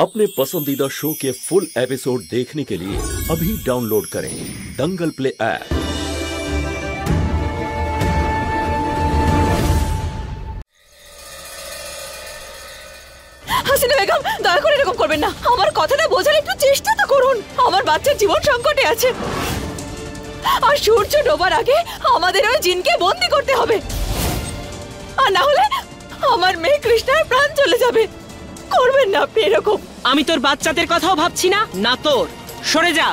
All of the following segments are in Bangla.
अपने पसंदीदा शो के फुल एपिसोड देखने के लिए अभी डाउनलोड करें दंगल प्ले ऐप। হাসিনা বেগম, দয়া করে এরকম করবেন না। আমার কথাটা বোঝার একটু চেষ্টা তো করুন। আমার বাচ্চার জীবন সংকটে আছে, আর সূর্য ডোবার আগে আমাদের ওই জিনকে বন্দি করতে হবে, আর না হলে আমার মেয়ে কৃষ্ণার প্রাণ চলে যাবে। করবেন না আপনি এরকম। আমি তোর বাচ্চাদের কথাও ভাবছি না, না তোর। সরে যা।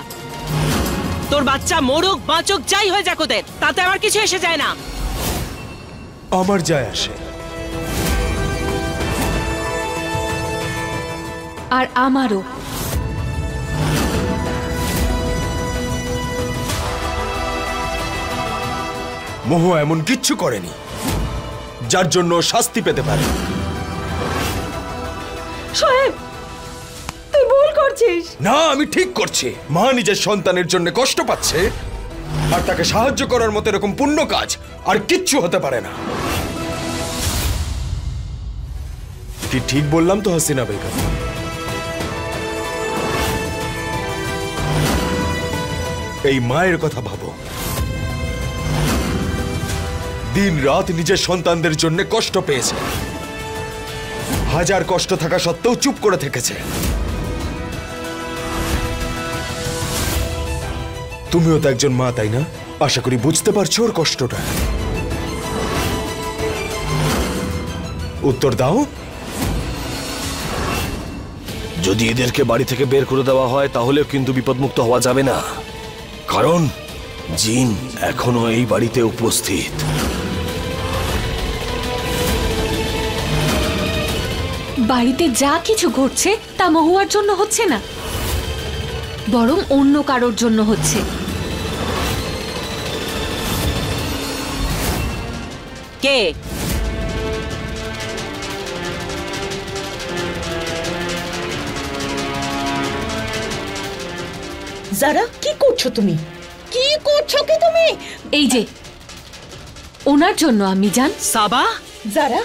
তোর বাচ্চা মরুক বাঁচুক যাই হয়ে যাক, ওদের তাতে আমার কিছু এসে যায় না। আমার যায় আসে। আর আমারও। মহুয়া এমন কিচ্ছু করেনি যার জন্য শাস্তি পেতে পারে। সোহেব, তুই ভুল করছিস। না, আমি ঠিক করছি। মা নিজের সন্তানের জন্য কষ্ট পাচ্ছে, আর তাকে সাহায্য করার মতো এরকম পুণ্য কাজ আর কিচ্ছু হতে পারে না। কি ঠিক বললাম তো হাসিনা বেগম? এই মায়ের কথা ভাবো, দিন রাত নিজের সন্তানদের জন্য কষ্ট পেয়েছে, হাজার কষ্ট থাকা সত্ত্বেও চুপ করে থেকেছে। তুমিও তো একজন মা, তাই না? আশা করি বুঝতে পারছো ওর কষ্টটা। উত্তর দাও। যদি এদেরকে বাড়ি থেকে বের করে দেওয়া হয় তাহলেও কিন্তু বিপদমুক্ত হওয়া যাবে না, কারণ জিন এখনো এই বাড়িতে উপস্থিত। বাড়িতে যা কিছু ঘটছে তা মহুয়ার জন্য হচ্ছে না, বরং অন্য কারোর জন্য হচ্ছে। কে? যারা, কি করছো তুমি? কি করছো কি তুমি? এই যে ওনার জন্য আমি জান। সাবা, যারা,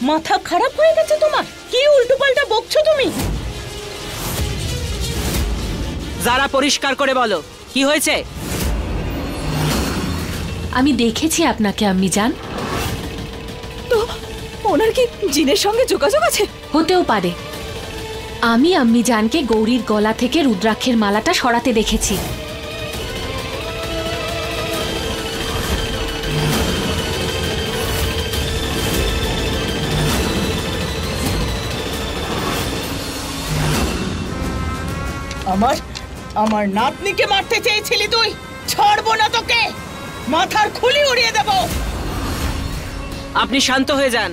মাথা খারাপ হয়ে গেছে তোমার? কি উল্টোপাল্টা বকছো তুমি? যারা পরিষ্কার করে বলো কি হয়েছে। আমি দেখেছি আপনাকে আম্মি জান। তো ওনার কি জিনের সঙ্গে যোগাযোগ আছে? হতেও পারে। আমি আম্মি জানকে গৌরীর গলা থেকে রুদ্রাক্ষের মালাটা সরাতে দেখেছি। আমার নাতনিকে মারতে চেয়েছিলি তুই? ছাড়বো না তোকে, মাথার খুলি উড়িয়ে দেব। আপনি শান্ত হয়ে যান।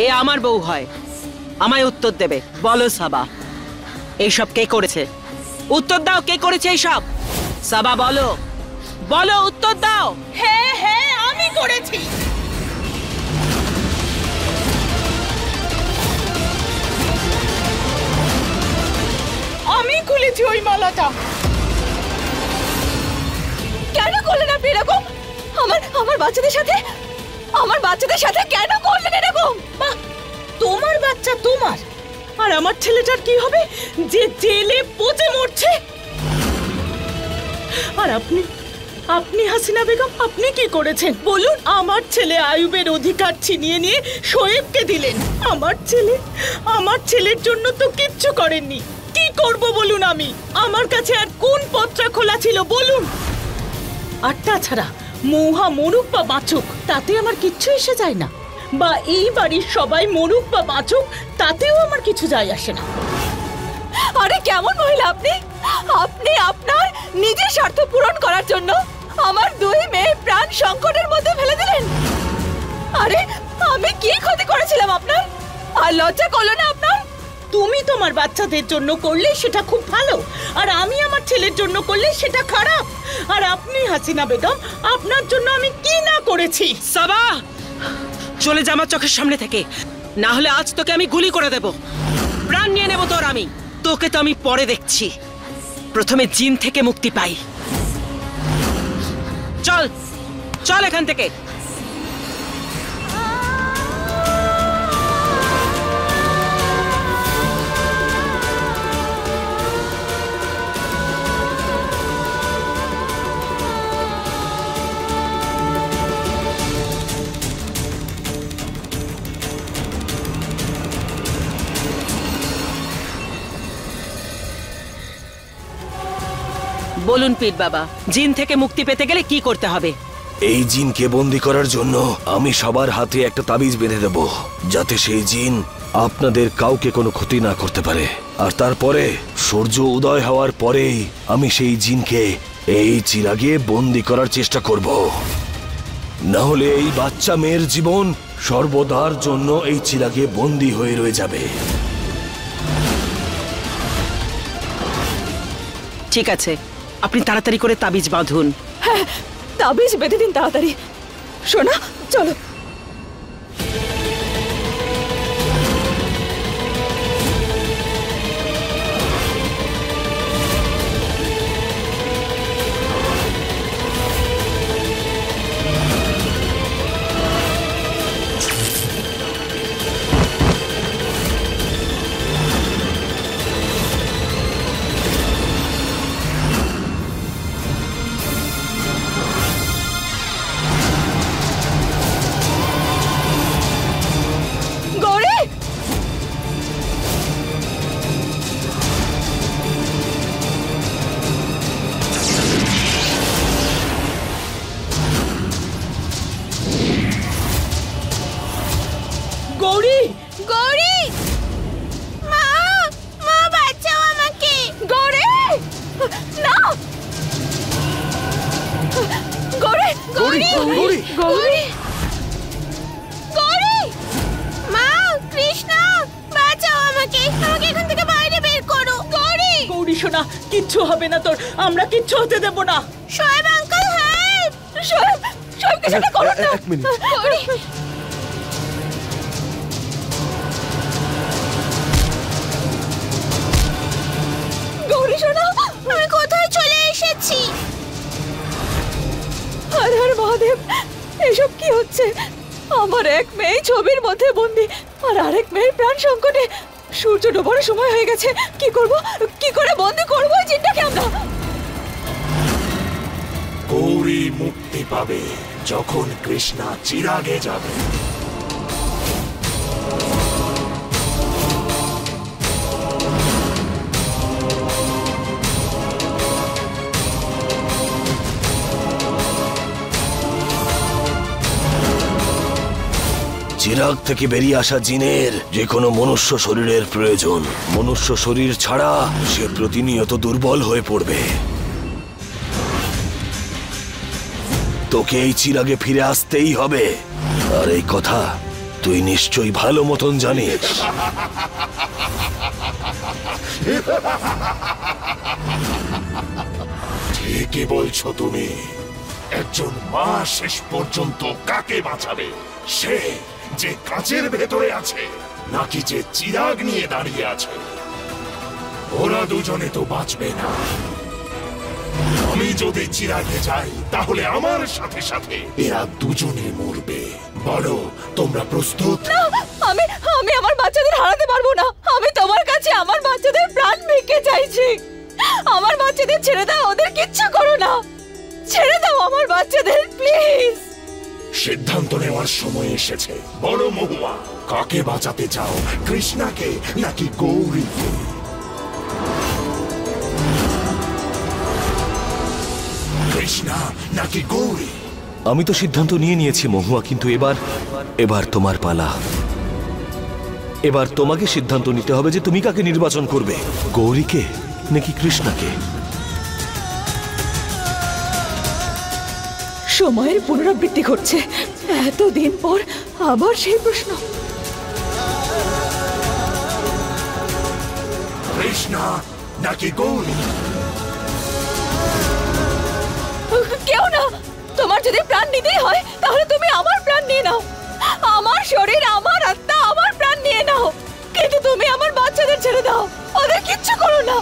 এ আমার বউ হয়, আমায় উত্তর দেবে। বলো সাবা, এইসব কে করেছে? উত্তর দাও, কে করেছে এইসব? সাবা বলো, বলো, উত্তর দাও। হ্যাঁ হ্যাঁ, আমি করেছি। আমি খুলেছি ওই মালাটা। কেন করলেন আপনি এরকম? আমার বাচ্চাদের সাথে কেন করলেন এরকম? তোমার বাচ্চা তোমার, আর আমার ছেলেটার কি হবে যে জেলে পচে মরছে? আর আপনি হাসিনা বেগম, আপনি কি করেছেন বলুন? আমার ছেলে আয়ুবের অধিকার ছিনিয়ে নিয়ে শোয়েবকে দিলেন। আমার ছেলের জন্য তো কিচ্ছু করেননি। কি করব বলুন আমি? আমার কাছে আর কোন পত্রা খোলা ছিল বলুন? আর তাছাড়া মৌহা মরুক বা বাঁচুক তাতে আমার কিচ্ছু এসে যায় না, বা এই বাড়ির সবাই মরুক বা বাঁচুক তাতেও আমার কিছু যায় আসে না। আরে কেমন মহিলা আপনি? আপনি আপনার নিজের স্বার্থ পূরণ করার জন্য আমার দুই মেয়ে প্রাণ সংকটের মধ্যে ফেলে দিলেন। আরে আমি কি ক্ষতি করেছিলাম আপনার? আর লজ্জা করলো না আপনার? তুমি তোমার বাচ্চাদের জন্য করলে সেটা খুব ভালো, আর আমি আমার ছেলের জন্য করলে সেটা খারাপ। আর আপনি হাসিনা বেগম, আপনার জন্য আমি কি না করেছি? সাবা, চলে যা আমার চোখের সামনে থেকে, না হলে আজ তোকে আমি গুলি করে দেব, প্রাণ নিয়ে নেব তোর। আমি তোকে তো আমি পরে দেখছি, প্রথমে জিন থেকে মুক্তি পাই। চল চল এখান থেকে। বলুন পীর বাবা, জিন থেকে মুক্তি পেতে গেলে কি করতে হবে? এই জিনকে বন্দি করার জন্য আমি সবার হাতে একটা তাবিজ বেঁধে দেব, যাতে সেই জিন আপনাদের কাউকে কোনো ক্ষতি না করতে পারে। আর তারপরে সূর্য উদয় হওয়ার পরেই আমি সেই জিনকে এই চিরাগে বন্দি করার চেষ্টা করব। না হলে এই বাচ্চা মেয়ের জীবন সর্বদার জন্য এই চিরাগে বন্দি হয়ে রয়ে যাবে। ঠিক আছে, আপনি তাড়াতাড়ি করে তাবিজ বাঁধুন। হ্যাঁ, তাবিজ বেঁধে দিন তাড়াতাড়ি। সোনা, চলো। গৌরী, গৌরী, মা, মা বাঁচাও আমাকে। গৌরী, না, গৌরী, গৌরী, গৌরী, গৌরী, গৌরী, মা, কৃষ্ণা, বাঁচাও আমাকে, আমাকে এখান থেকে বাইরে বের করো। গৌরী, গৌরী শোনা, কিচ্ছু হবে না তোর, আমরা কিচ্ছু হতে দেব না। Shoaib uncle, help! শোয়েব, শোয়েব কিছু একটা করো না। এক মিনিট। গৌরী, গৌরী শোনা, আমি কোথায় চলে এসেছি? হর হর মহাদেব, এসব কি হচ্ছে? আমার এক মেয়ে ছবির মধ্যে বন্দি, আর আরেক মেয়ের প্রাণ সংকটে। সূর্য ডোবার সময় হয়ে গেছে। কি করব, কি করে বন্দি করবো এই জিনটাকে আমরা? গৌরী মুক্তি পাবে যখন কৃষ্ণা চিরাগে যাবে। চিরাগ থেকে বেরিয়ে আসা জিনের যে কোনো মনুষ্য শরীরের প্রয়োজন। মনুষ্য শরীর ছাড়া সে প্রতিনিয়ত দুর্বল হয়ে পড়বে। তোকে এই চিরাগে ফিরে আসতেই হবে, আর এই কথা তুই নিশ্চয়ই ভালো মতন জানিস। ঠিকই বলছো তুমি। একজন মা শেষ পর্যন্ত কাকে বাঁচাবে? সে যে কাচের ভেতরে আছে, নাকি যে চিরাগ নিয়ে দাঁড়িয়ে আছে? ওরা দুজনে তো বাঁচবে না। আমি যদি চিরাগে যাই, তাহলে আমার সাথে সাথে এরা দুজনে মরবে। বলো, তোমরা প্রস্তুত? আমি আমি আমার বাচ্চাদের হারাতে পারবো না। আমি তোমার কাছে আমার বাচ্চাদের প্রাণ ভিক্ষে চাইছি। আমার বাচ্চাদের ছেড়ে দাও, ওদের কিচ্ছু করো না। ছেড়ে দাও আমার বাচ্চাদের, প্লিজ। সিদ্ধান্ত নেওয়ার সময় এসেছে। বড় মহুয়া, কাকে বাঁচাতে চাও, কৃষ্ণাকে নাকি গৌরীকে? কৃষ্ণা নাকি গৌরী? আমি তো সিদ্ধান্ত নিয়ে নিয়েছি মহুয়া, কিন্তু এবার তোমার পালা। এবার তোমাকে সিদ্ধান্ত নিতে হবে যে তুমি কাকে নির্বাচন করবে, গৌরীকে নাকি কৃষ্ণাকে। সময়ের পুনরাবৃত্তি ঘটছে। এতদিন পর আবার সেই প্রশ্ন। কৃষ্ণা নাকি গৌরী? কেউ না। তোমার যদি প্রাণ নিতেই হয়, তাহলে তুমি আমার প্রাণ নিয়ে নাও। আমার শরীর, আমার আত্মা, আমার প্রাণ নিয়ে নাও, কিন্তু তুমি আমার বাচ্চাদের ছেড়ে দাও, ওদের কিচ্ছু করো না।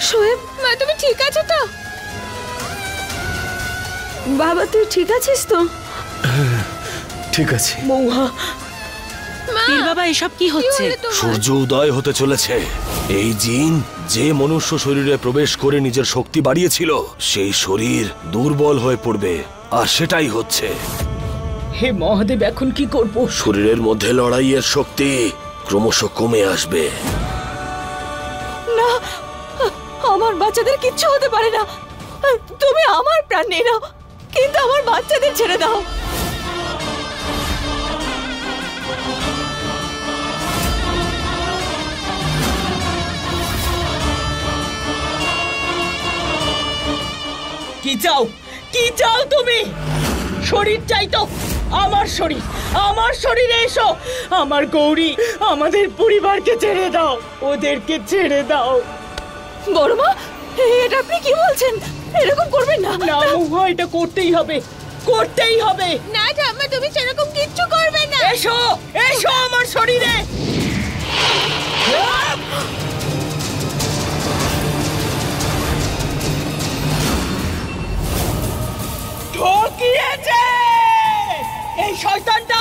শোয়েব, মা তুমি ঠিক আছো তো? বাবা তুই ঠিক আছিস তো? ঠিক আছে। মৌহা, মা পীর বাবা এসব কি হচ্ছে? সূর্য উদয় হতে চলেছে। এই জিন যে মনুষ্য শরীরে প্রবেশ করে নিজের শক্তি বাড়িয়েছিল, সেই শরীর দুর্বল হয়ে পড়বে, আর সেটাই হচ্ছে। হে মহাদেব, এখন কি করব? শরীরের মধ্যে লড়াইয়ের শক্তি ক্রমশ কমে আসবে। না, আমার বাচ্চাদের কিচ্ছু হতে পারে না। তুমি আমার প্রাণ নিয়ে নাও, কিন্তু আমার বাচ্চাদের ছেড়ে দাও। কি চাও? কি চাও তুমি? শরীর চাই তো? আমার শরীর, আমার শরীরে এসো। আমার গৌরী, আমাদের পরিবারকে ছেড়ে দাও, ওদেরকে ছেড়ে দাও। বড় মা, এটা আপনি কি বলছেন? এরকম করবেন না। না মহুয়া, এটা করতেই হবে, করতেই হবে। না ঠাম্মা, তুমি সেরকম কিচ্ছু করবে না। এসো, এসো আমার শরীরে। ঠকিয়েছে এই শয়তানটা,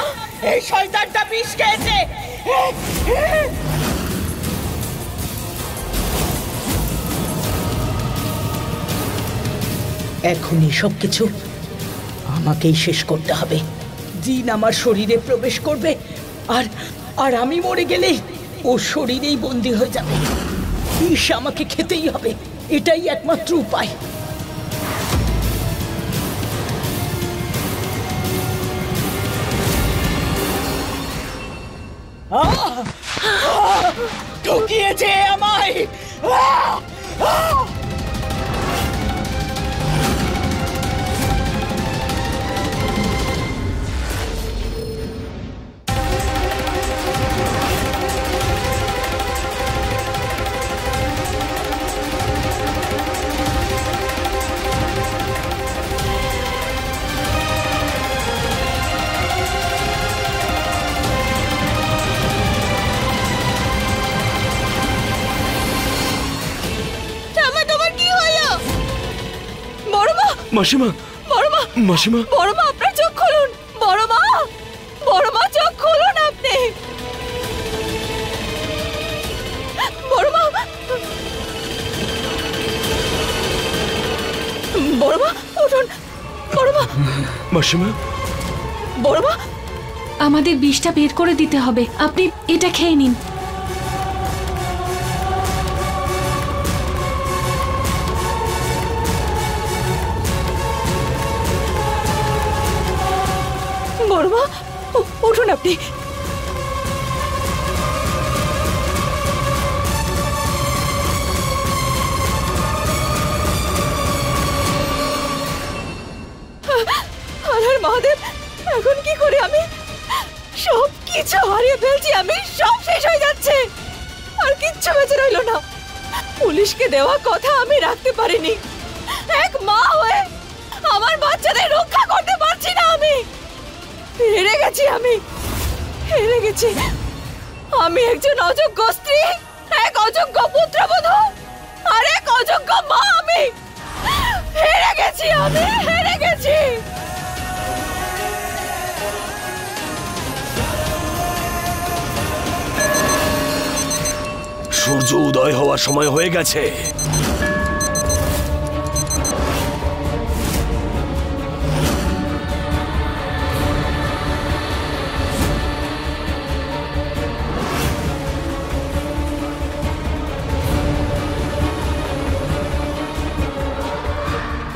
এই শয়তানটা বিষ খেয়েছে। এখনই সবকিছু আমাকেই শেষ করতে হবে। জিন আমার শরীরে প্রবেশ করবে, আর আর আমি মরে গেলে ও শরীরেই বন্দী হয়ে যাবে। বিষ আমাকে খেতেই হবে, এটাই একমাত্র উপায়। ঠকিয়েছে আমায়। মাসিমা, মাসিমা, বড় মা, আপনার চোখ খুলুন। বড় মা, বড় মা, চোখ খুলুন আপনি। বড় মা, বড় মা, উঠুন। বড় মা, মাসিমা, বড় মা, আমাদের বিষটা বের করে দিতে হবে, আপনি এটা খেয়ে নিন। বড় মা, উঠুন আপনি। আল্লাহর মহাদেব, এখন কি করে? আমি সব কিছু হারিয়ে ফেলছি, আমি সব শেষ হয়ে যাচ্ছে, আর কিচ্ছু বেঁচে রইল না। পুলিশকে দেওয়া কথা আমি রাখতে পারিনি। এক মা হয়ে আমার বাচ্চাদের রক্ষা করতে পারছি না। আমি হেরে গেছি, আমি হেরে গেছি। আমি একজন অযোগ্য স্ত্রী, এক অযোগ্য পুত্রবধূ, আর এক অযোগ্য মা। আমি হেরে গেছি, আমি হেরে গেছি। সূর্য উদয় হওয়ার সময় হয়ে গেছে।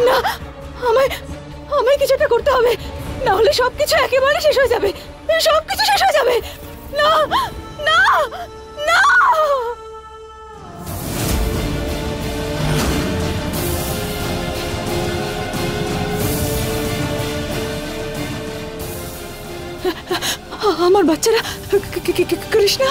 না, আমায় কিছু একটা করতে হবে, না হলে সবকিছু একেবারে শেষ হয়ে যাবে। সবকিছু শেষ হয়ে যাবে। না, না, না। আমার বাচ্চারা, কৃষ্ণা,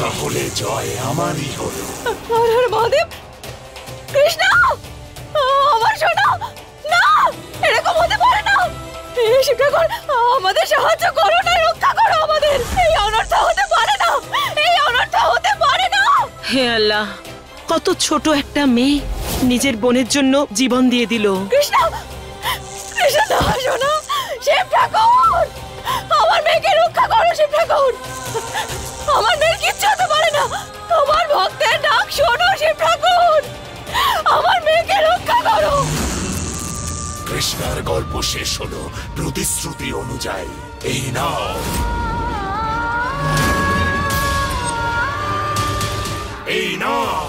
তাহলে জয় আমারই হলো। হর হর মহাদেব! কৃষ্ণ, আমার সোনা, না, এরকম হতে পারে না। শিব ঠাকুর, আমাদের সাহায্য করো না, রক্ষা করো আমাদের। এই অনর্থ হতে পারে না, এই অনর্থ হতে পারে না। হে আল্লাহ, কত ছোট একটা মেয়ে নিজের বোনের জন্য জীবন দিয়ে দিল। কৃষ্ণ, কৃষ্ণ, না সোনা, শিব ঠাকুর, আমার মেয়েকে রক্ষা করো। শিব ঠাকুর, আমার মেয়ের কিচ্ছু হতে পারে না। তোমার ভক্তের ডাক শোনো শিব ঠাকুর, আমার মেয়েকে রক্ষা করো। কৃষ্ণার গল্প শেষ হলো প্রতিশ্রুতি অনুযায়ী। এই নাও, এই নাও।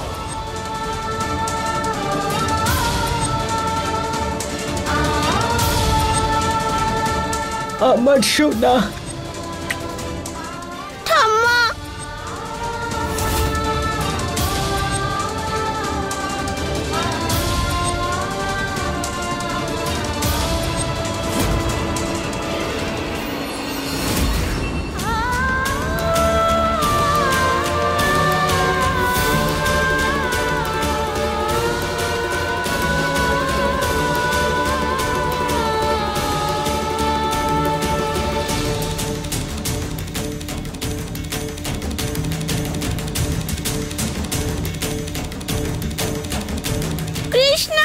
আমার সোনা। ঠাম্মা, কৃষ্ণ,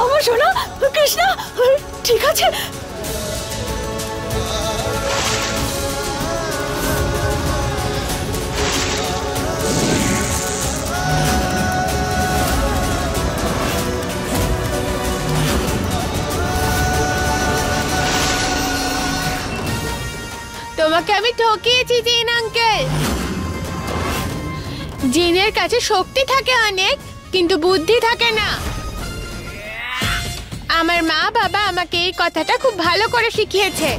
আমার সোনা। কৃষ্ণ, ঠিক আছে। তোমাকে আমি ঠকিয়েছি জিন আঙ্কেল। জিনের কাছে শক্তি থাকে অনেক, কিন্তু বুদ্ধি থাকে না। আমার মা বাবা আমাকে এই কথাটা খুব ভালো করে শিখিয়েছে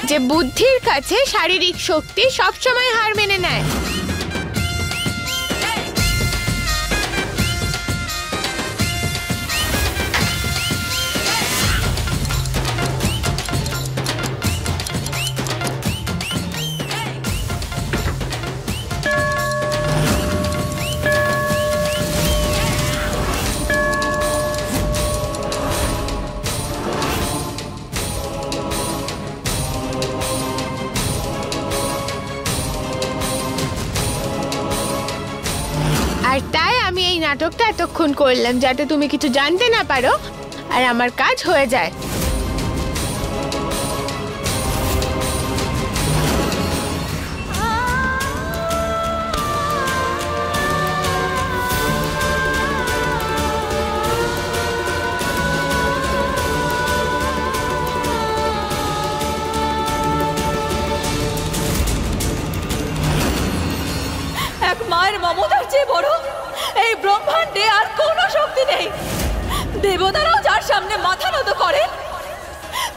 যে বুদ্ধির কাছে শারীরিক শক্তি সবসময় হার মেনে নেয়। আর তাই আমি এই নাটকটা এতক্ষণ করলাম যাতে তুমি কিছু জানতে না পারো আর আমার কাজ হয়ে যায়। এক মায়ের মমতার চেয়ে বড় এই ব্রহ্মাণ্ডে আর কোনো শক্তি নেই। দেবতারাও যার সামনে মাথা নত করে,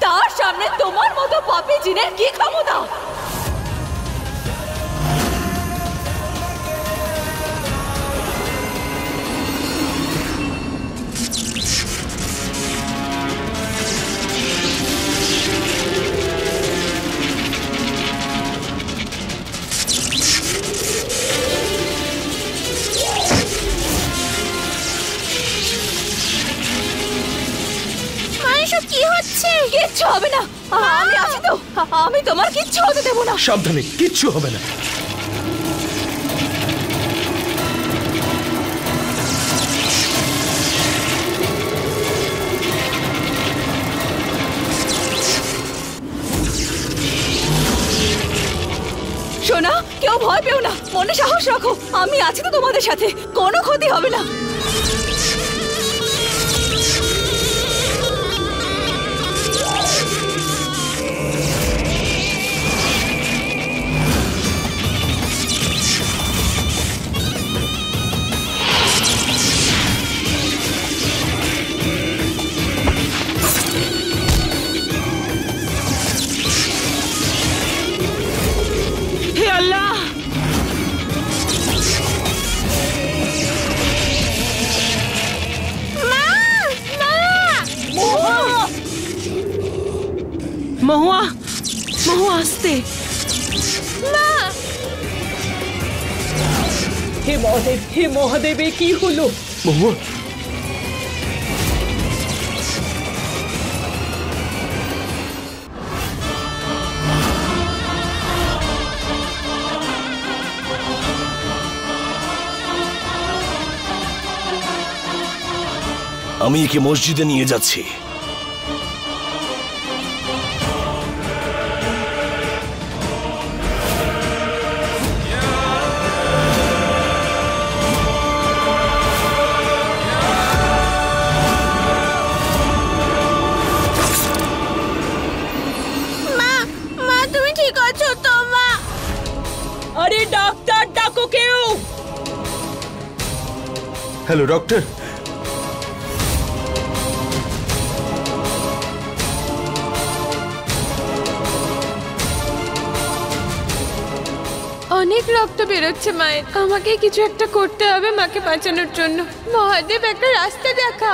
তার সামনে তোমার মতো পাপী জিনের কি ক্ষমতা? কি হচ্ছে? কিচ্ছু হবে না, আমি আছি তো। আমি তোমার কিচ্ছু হতে দেব না। সাবধানে, কিচ্ছু হবে না। সোনা, কেউ ভয় পেও না, মনে সাহস রাখো, আমি আছি তো তোমাদের সাথে, কোনো ক্ষতি হবে না। হে আল্লাহ! মহুয়া, মহুয়া আসতে। হে মহাদেব, হে মহাদেব, এ কি হলো? মহুয়া, আমি একে মসজিদে নিয়ে যাচ্ছি। মা তুমি ঠিক আছো তো মা? আরে ডাক্তার ডাকো কেউ। Hello doctor. অনেক রক্ত বেরোচ্ছে মায়ের, আমাকে কিছু একটা করতে হবে মাকে বাঁচানোর জন্য। মহাদেব একটা রাস্তা দেখা।